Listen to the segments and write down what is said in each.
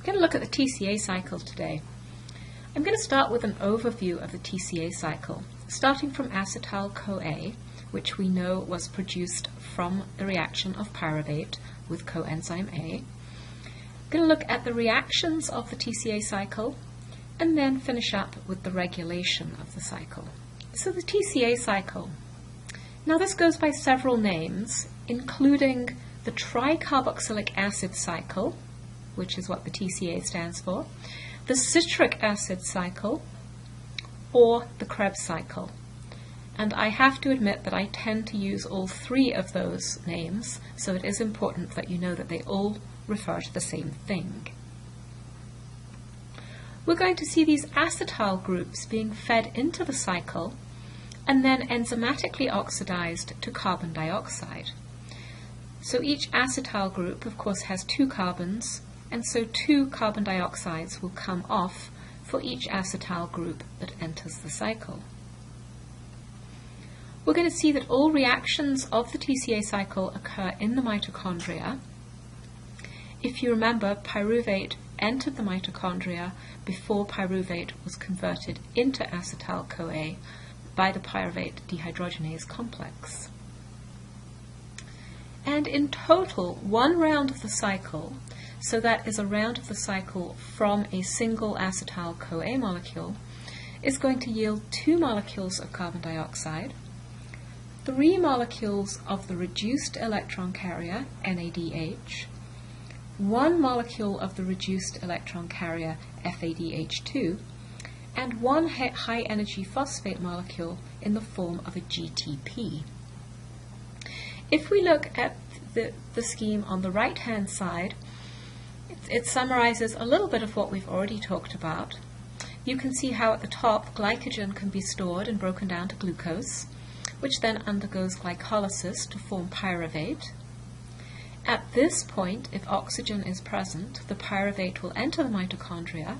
going to look at the TCA cycle today. I'm going to start with an overview of the TCA cycle, starting from acetyl-CoA, which we know was produced from the reaction of pyruvate with coenzyme A. I'm going to look at the reactions of the TCA cycle, and then finish up with the regulation of the cycle. So the TCA cycle. Now this goes by several names, including the tricarboxylic acid cycle, which is what the TCA stands for, the citric acid cycle, or the Krebs cycle. And I have to admit that I tend to use all three of those names, so it is important that you know that they all refer to the same thing. We're going to see these acetyl groups being fed into the cycle and then enzymatically oxidized to carbon dioxide. So each acetyl group, of course, has two carbons, and so two carbon dioxides will come off for each acetyl group that enters the cycle. We're going to see that all reactions of the TCA cycle occur in the mitochondria. If you remember, pyruvate entered the mitochondria before pyruvate was converted into acetyl-CoA by the pyruvate dehydrogenase complex. And in total, one round of the cycle, so that is a round of the cycle from a single acetyl-CoA molecule, is going to yield 2 molecules of carbon dioxide, 3 molecules of the reduced electron carrier, NADH, 1 molecule of the reduced electron carrier, FADH2, and 1 high-energy phosphate molecule in the form of a GTP. If we look at the scheme on the right-hand side, it summarizes a little bit of what we've already talked about. You can see how at the top glycogen can be stored and broken down to glucose, which then undergoes glycolysis to form pyruvate. At this point, if oxygen is present, the pyruvate will enter the mitochondria.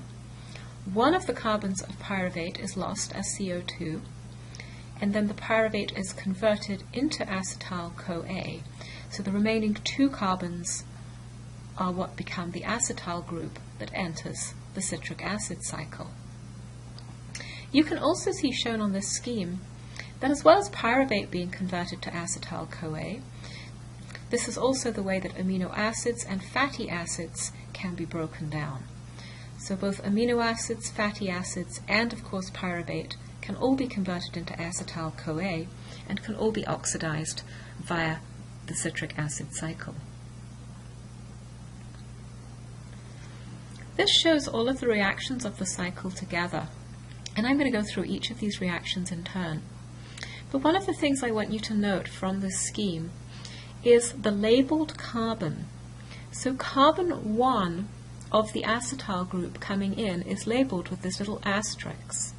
One of the carbons of pyruvate is lost as CO2, and then the pyruvate is converted into acetyl-CoA. So the remaining 2 carbons are what become the acetyl group that enters the citric acid cycle. You can also see shown on this scheme that as well as pyruvate being converted to acetyl-CoA, this is also the way that amino acids and fatty acids can be broken down. So both amino acids, fatty acids, and of course pyruvate can all be converted into acetyl-CoA and can all be oxidized via the citric acid cycle. This shows all of the reactions of the cycle together, and I'm going to go through each of these reactions in turn. But one of the things I want you to note from this scheme is the labeled carbon. So carbon 1 of the acetyl group coming in is labeled with this little asterisk.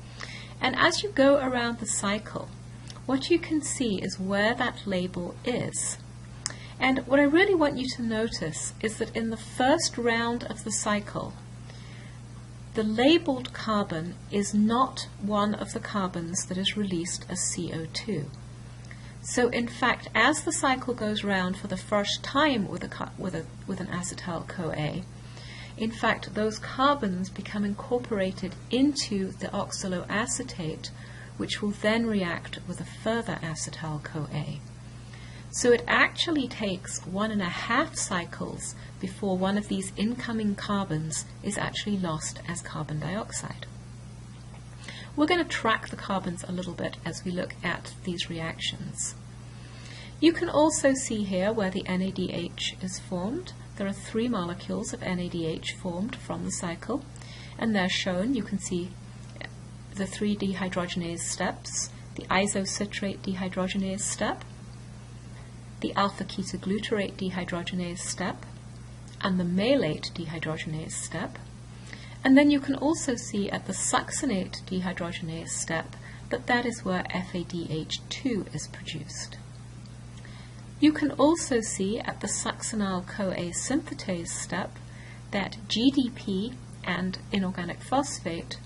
And as you go around the cycle, what you can see is where that label is. And what I really want you to notice is that in the first round of the cycle, the labeled carbon is not one of the carbons that is released as CO2. So in fact, as the cycle goes round for the first time with an acetyl-CoA, in fact, those carbons become incorporated into the oxaloacetate, which will then react with a further acetyl-CoA. So it actually takes 1.5 cycles before one of these incoming carbons is actually lost as carbon dioxide. We're going to track the carbons a little bit as we look at these reactions. You can also see here where the NADH is formed. There are 3 molecules of NADH formed from the cycle, and they're shown. You can see the 3 dehydrogenase steps, the isocitrate dehydrogenase step, the alpha-ketoglutarate dehydrogenase step, and the malate dehydrogenase step. And then you can also see at the succinate dehydrogenase step that is where FADH2 is produced. You can also see at the succinyl-CoA synthetase step that GDP and inorganic phosphate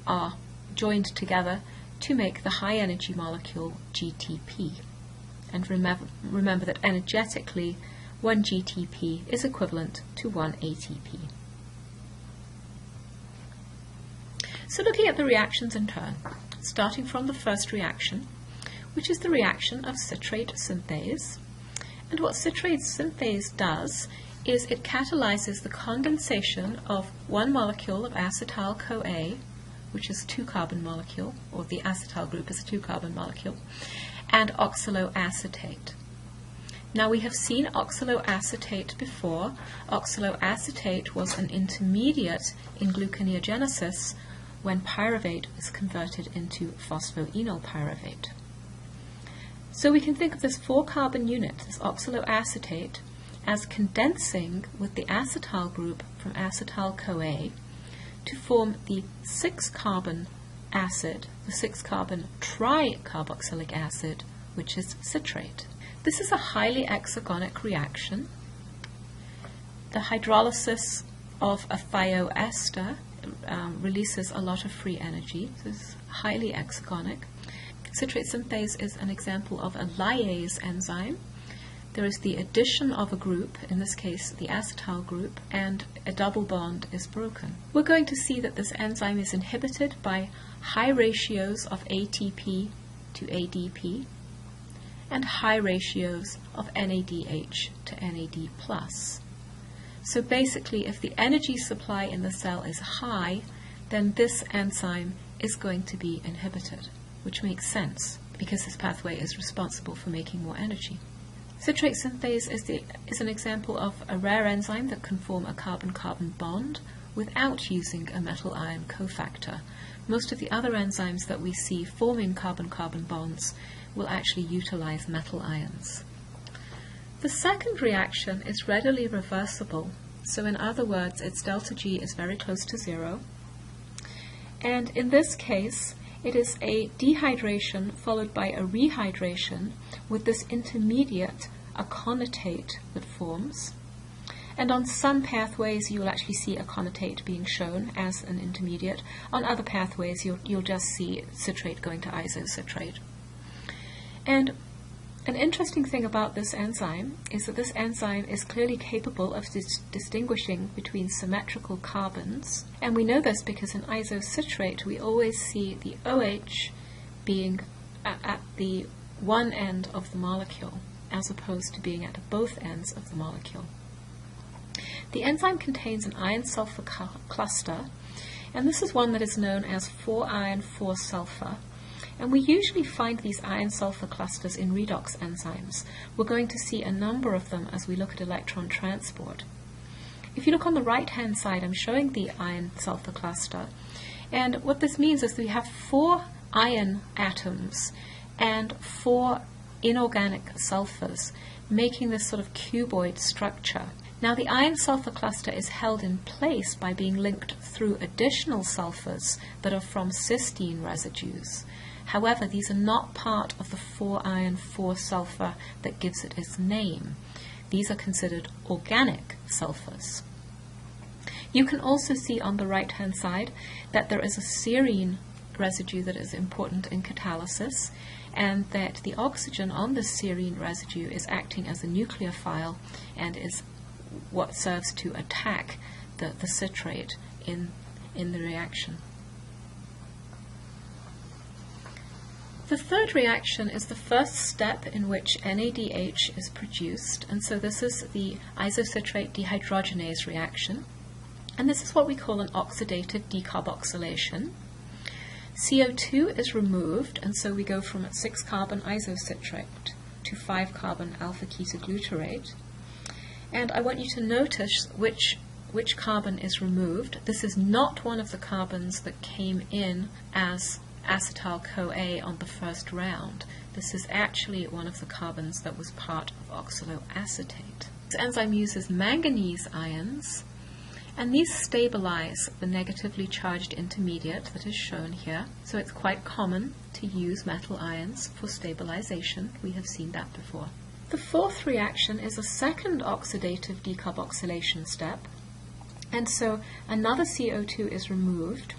are joined together to make the high-energy molecule GTP. And remember that energetically, 1 GTP is equivalent to 1 ATP. So looking at the reactions in turn, starting from the first reaction, which is the reaction of citrate synthase. And what citrate synthase does is it catalyzes the condensation of one molecule of acetyl-CoA, which is a 2-carbon molecule, or the acetyl group is a 2-carbon molecule, and oxaloacetate. Now we have seen oxaloacetate before. Oxaloacetate was an intermediate in gluconeogenesis when pyruvate is converted into phosphoenolpyruvate. So we can think of this 4-carbon unit, this oxaloacetate, as condensing with the acetyl group from acetyl-CoA to form the 6-carbon acid, the 6-carbon tricarboxylic acid, which is citrate. This is a highly exergonic reaction. The hydrolysis of a thioester releases a lot of free energy. So this is highly exergonic. Citrate synthase is an example of a lyase enzyme. There is the addition of a group, in this case the acetyl group, and a double bond is broken. We're going to see that this enzyme is inhibited by high ratios of ATP to ADP and high ratios of NADH to NAD+. So basically, if the energy supply in the cell is high, then this enzyme is going to be inhibited, which makes sense because this pathway is responsible for making more energy. Citrate synthase is an example of a rare enzyme that can form a carbon-carbon bond without using a metal-ion cofactor. Most of the other enzymes that we see forming carbon-carbon bonds will actually utilize metal ions. The second reaction is readily reversible. So in other words, its delta G is very close to 0. And in this case, it is a dehydration followed by a rehydration with this intermediate aconitate that forms. And on some pathways, you'll actually see aconitate being shown as an intermediate. On other pathways, you'll just see citrate going to isocitrate. And an interesting thing about this enzyme is that this enzyme is clearly capable of distinguishing between symmetrical carbons. And we know this because in isocitrate, we always see the OH being at the one end of the molecule, as opposed to being at both ends of the molecule. The enzyme contains an iron-sulfur cluster, and this is one that is known as 4-iron 4-sulfur. And we usually find these iron-sulfur clusters in redox enzymes. We're going to see a number of them as we look at electron transport. If you look on the right-hand side, I'm showing the iron-sulfur cluster. And what this means is that we have 4 iron atoms and 4 inorganic sulfurs, making this sort of cuboid structure. Now the iron-sulfur cluster is held in place by being linked through additional sulfurs that are from cysteine residues. However, these are not part of the 4-iron 4-sulfur that gives it its name. These are considered organic sulfurs. You can also see on the right-hand side that there is a serine residue that is important in catalysis, and that the oxygen on this serine residue is acting as a nucleophile and is what serves to attack the citrate in the reaction. The third reaction is the first step in which NADH is produced, and so this is the isocitrate dehydrogenase reaction, and this is what we call an oxidative decarboxylation. CO2 is removed, and so we go from 6-carbon isocitrate to 5-carbon alpha-ketoglutarate. And I want you to notice which carbon is removed. This is not one of the carbons that came in as acetyl-CoA on the first round. This is actually one of the carbons that was part of oxaloacetate. This enzyme uses manganese ions, and these stabilize the negatively charged intermediate that is shown here. So it's quite common to use metal ions for stabilization. We have seen that before. The fourth reaction is a second oxidative decarboxylation step, and so another CO2 is removed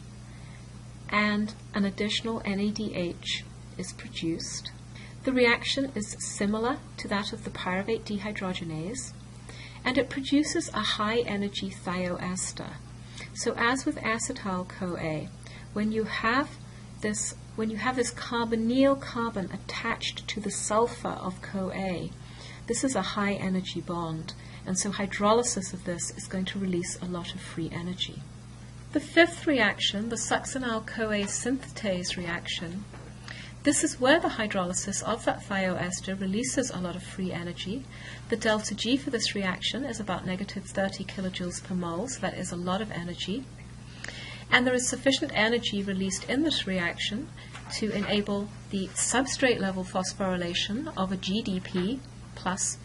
and an additional NADH is produced. The reaction is similar to that of the pyruvate dehydrogenase, and it produces a high-energy thioester. So as with acetyl-CoA, when you have this carbonyl carbon attached to the sulfur of CoA, this is a high energy bond, and so hydrolysis of this is going to release a lot of free energy. The fifth reaction, the succinyl-CoA synthetase reaction, this is where the hydrolysis of that thioester releases a lot of free energy. The delta G for this reaction is about negative 30 kilojoules per mole, so that is a lot of energy. And there is sufficient energy released in this reaction to enable the substrate level phosphorylation of a GDP plus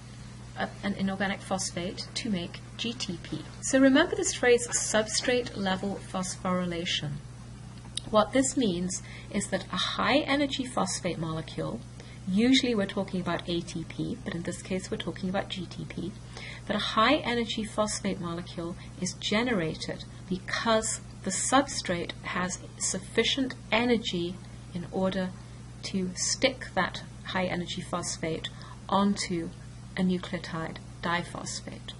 an inorganic phosphate to make GTP. So remember this phrase, substrate level phosphorylation. What this means is that a high energy phosphate molecule, usually we're talking about ATP, but in this case we're talking about GTP, but a high energy phosphate molecule is generated because the substrate has sufficient energy in order to stick that high energy phosphate onto a nucleotide diphosphate.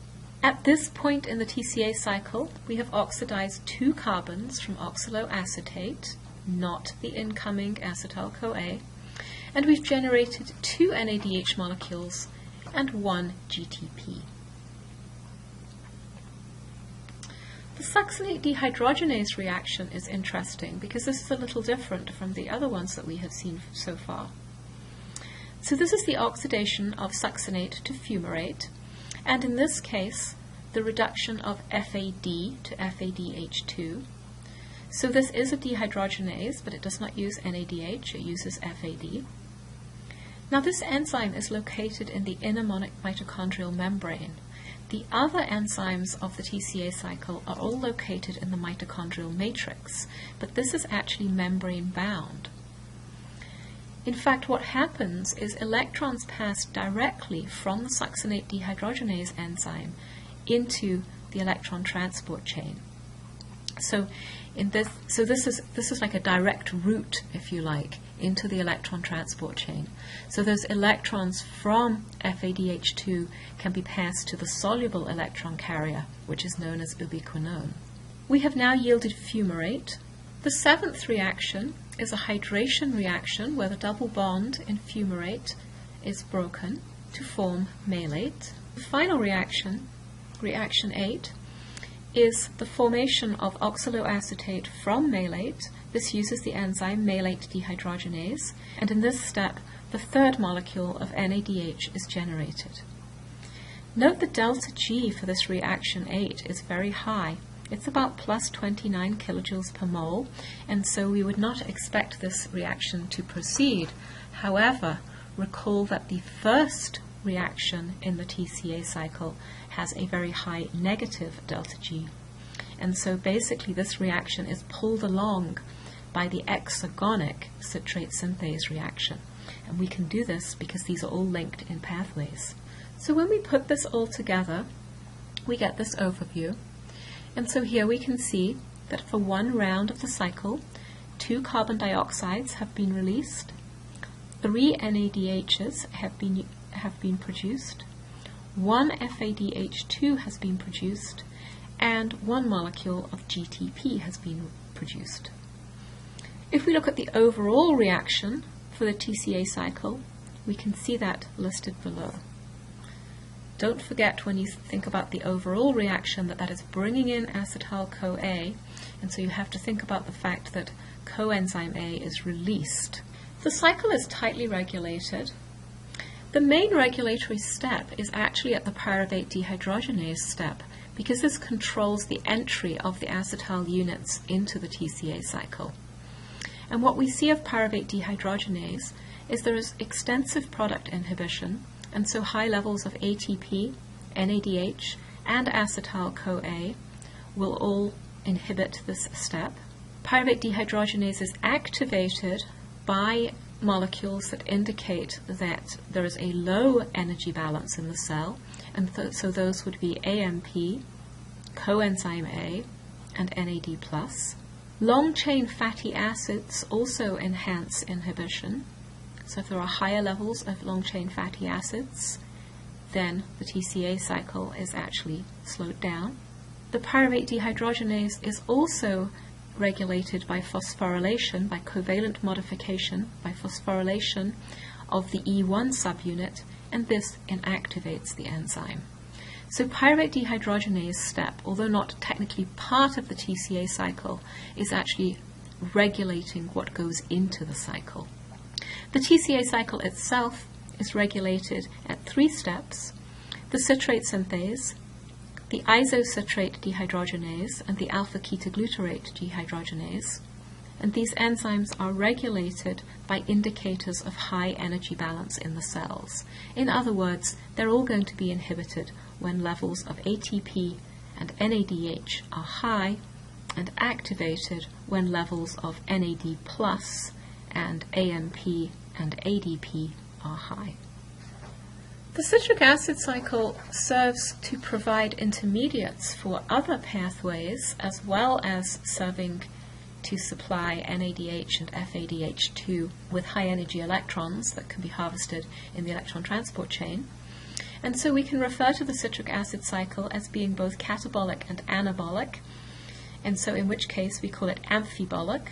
At this point in the TCA cycle, we have oxidized 2 carbons from oxaloacetate, not the incoming acetyl-CoA, and we've generated 2 NADH molecules and 1 GTP. The succinate dehydrogenase reaction is interesting because this is a little different from the other ones that we have seen so far. So this is the oxidation of succinate to fumarate, and in this case, the reduction of FAD to FADH2. So this is a dehydrogenase, but it does not use NADH, it uses FAD. Now this enzyme is located in the inner mitochondrial membrane. The other enzymes of the TCA cycle are all located in the mitochondrial matrix, but this is actually membrane bound. In fact, what happens is electrons pass directly from the succinate dehydrogenase enzyme into the electron transport chain. So this is like a direct route, if you like, into the electron transport chain. So those electrons from FADH2 can be passed to the soluble electron carrier, which is known as ubiquinone. We have now yielded fumarate. The 7th reaction is a hydration reaction where the double bond in fumarate is broken to form malate. The final reaction, reaction 8, is the formation of oxaloacetate from malate. This uses the enzyme malate dehydrogenase, and in this step, the 3rd molecule of NADH is generated. Note the delta G for this reaction 8 is very high. It's about plus 29 kilojoules per mole, and so we would not expect this reaction to proceed. However, recall that the first reaction in the TCA cycle has a very high negative delta G. And so basically this reaction is pulled along by the exergonic citrate synthase reaction. And we can do this because these are all linked in pathways. So when we put this all together, we get this overview. And so here we can see that for one round of the cycle, 2 carbon dioxides have been released, 3 NADHs have been produced, 1 FADH2 has been produced, and 1 molecule of GTP has been produced. If we look at the overall reaction for the TCA cycle, we can see that listed below. Don't forget when you think about the overall reaction that is bringing in acetyl-CoA, and so you have to think about the fact that coenzyme A is released. The cycle is tightly regulated. The main regulatory step is actually at the pyruvate dehydrogenase step, because this controls the entry of the acetyl units into the TCA cycle. And what we see of pyruvate dehydrogenase is there is extensive product inhibition, and so high levels of ATP, NADH, and acetyl-CoA will all inhibit this step. Pyruvate dehydrogenase is activated by molecules that indicate that there is a low energy balance in the cell, and so those would be AMP, coenzyme A, and NAD+. Long-chain fatty acids also enhance inhibition. So if there are higher levels of long-chain fatty acids, then the TCA cycle is actually slowed down. The pyruvate dehydrogenase is also regulated by phosphorylation, by covalent modification, by phosphorylation of the E1 subunit, and this inactivates the enzyme. So pyruvate dehydrogenase step, although not technically part of the TCA cycle, is actually regulating what goes into the cycle. The TCA cycle itself is regulated at 3 steps: the citrate synthase, the isocitrate dehydrogenase, and the alpha-ketoglutarate dehydrogenase. And these enzymes are regulated by indicators of high energy balance in the cells. In other words, they're all going to be inhibited when levels of ATP and NADH are high, and activated when levels of NAD+ and AMP and ADP are high. The citric acid cycle serves to provide intermediates for other pathways, as well as serving to supply NADH and FADH2 with high-energy electrons that can be harvested in the electron transport chain. And so we can refer to the citric acid cycle as being both catabolic and anabolic, and so in which case we call it amphibolic.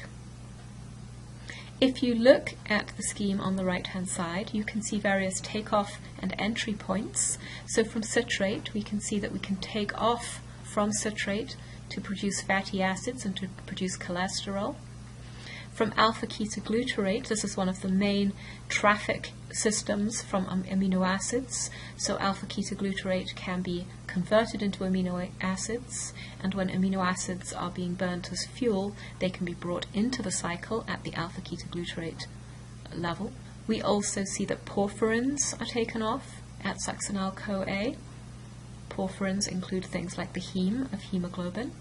If you look at the scheme on the right-hand side, you can see various takeoff and entry points. So from citrate, we can see that we can take off from citrate to produce fatty acids and to produce cholesterol. From alpha-ketoglutarate, this is one of the main traffic systems from amino acids. So alpha-ketoglutarate can be converted into amino acids, and when amino acids are being burnt as fuel, they can be brought into the cycle at the alpha-ketoglutarate level. We also see that porphyrins are taken off at succinyl-CoA. Porphyrins include things like the heme of hemoglobin.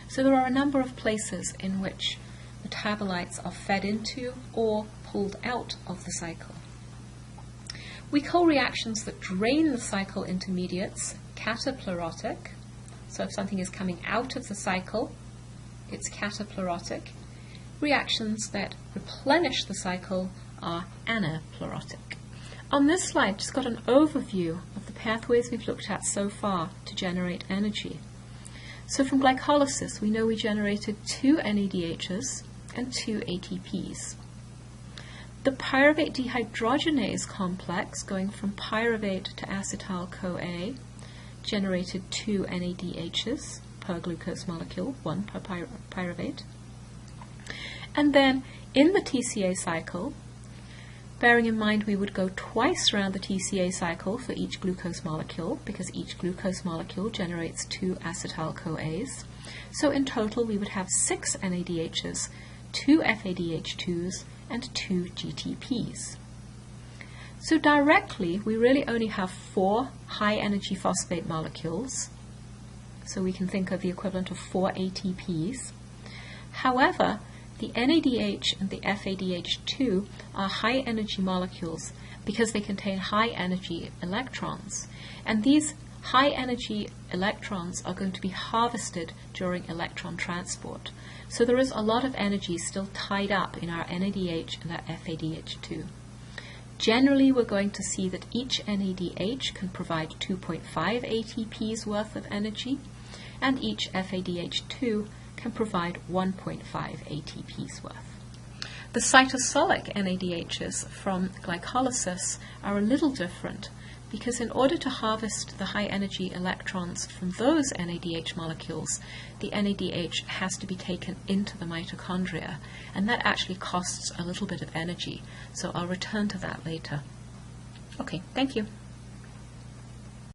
So there are a number of places in which metabolites are fed into or pulled out of the cycle. We call reactions that drain the cycle intermediates cataplerotic. So if something is coming out of the cycle, it's cataplerotic. Reactions that replenish the cycle are anaplerotic. On this slide, just got an overview of the pathways we've looked at so far to generate energy. So from glycolysis, we know we generated 2 NADHs and 2 ATPs. The pyruvate dehydrogenase complex, going from pyruvate to acetyl-CoA, generated 2 NADHs per glucose molecule, 1 per pyruvate. And then in the TCA cycle, bearing in mind we would go twice around the TCA cycle for each glucose molecule, because each glucose molecule generates 2 acetyl-CoAs. So in total we would have 6 NADHs, 2 FADH2s, and 2 GTPs. So directly we really only have 4 high-energy phosphate molecules. So we can think of the equivalent of 4 ATPs. However, the NADH and the FADH2 are high-energy molecules because they contain high-energy electrons. And these high-energy electrons are going to be harvested during electron transport. So there is a lot of energy still tied up in our NADH and our FADH2. Generally, we're going to see that each NADH can provide 2.5 ATPs worth of energy, and each FADH2 can provide 1.5 ATPs worth. The cytosolic NADHs from glycolysis are a little different because in order to harvest the high energy electrons from those NADH molecules, the NADH has to be taken into the mitochondria, and that actually costs a little bit of energy. So I'll return to that later. Okay, thank you.